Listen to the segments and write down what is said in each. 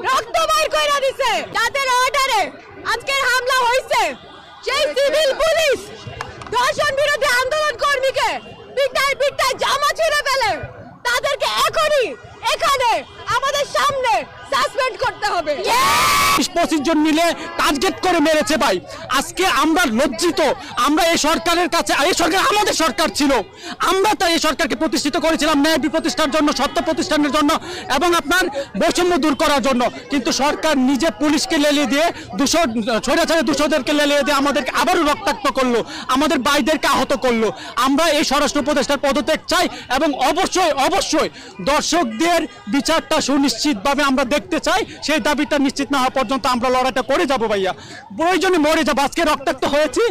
রক্ত বাইর কইরা দিছে। যাদের অর্ডারে আজকের হামলা হইছে সেই সিভিল পুলিশ ধর্ষণ বিরোধী আন্দোলন কর্মীকে পিটায় জামা ছিঁড়ে ফেলে, তাদেরকে এখনই এখানে আমাদের সামনে সাসপেন্ড করতে হবে। ২৫ জন মিলে টার্গেট করে মেরেছে ভাই। আজকে আমরা লজ্জিত। আমরা এই সরকারের কাছে, এই সরকার আমাদের সরকার ছিল, আমরা তাই এই সরকারকে প্রতিষ্ঠিত করেছিলাম ন্যায় প্রতিষ্ঠার জন্য, সত্য প্রতিষ্ঠানের জন্য এবং আপনার বৈষম্য দূর করার জন্য। কিন্তু সরকার নিজে পুলিশকে লেলিয়ে দিয়ে স্বৈরাচারী দূষণদেরকে লেলিয়ে দিয়ে আমাদেরকে আবারও রক্তাক্ত করলো, আমাদের ভাইদেরকে আহত করলো। আমরা এই স্বরাষ্ট্র উপদেষ্টার পদত্যাগ চাই এবং অবশ্যই দর্শকদের বিচারটা সুনিশ্চিতভাবে আমরা দেখতে চাই। সেই দাবিটা নিশ্চিত না হওয়া পর্যন্ত আমরা লড়াইটা করে যাব ভাইয়া, প্রয়োজনে মরে যাবো। আজকে রক্তাক্ত হয়েছি,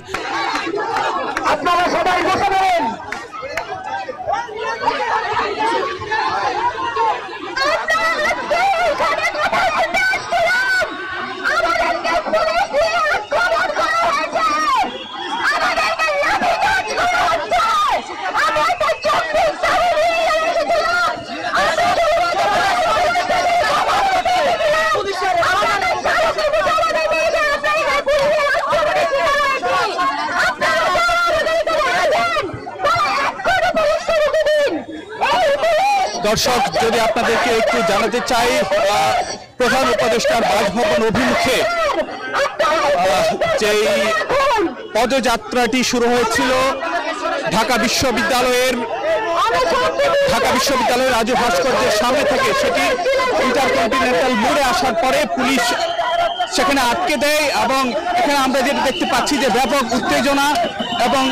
আপনারা সবাই বসে পড়েন। দর্শক, যদি আপনাদেরকে একটু জানাতে চাই, প্রধান উপদেষ্টার বাসভবন অভিমুখে যেই পদযাত্রাটি শুরু হয়েছিল ঢাকা বিশ্ববিদ্যালয়ের রাজু ভাস্কর্যের সামনে থেকে, সেটি ইন্টারকন্টিনেন্টাল মোড়ে আসার পরে পুলিশ সেখানে আটকে দেয় এবং এখানে আমরা যেটা দেখতে পাচ্ছি যে ব্যাপক উত্তেজনা এবং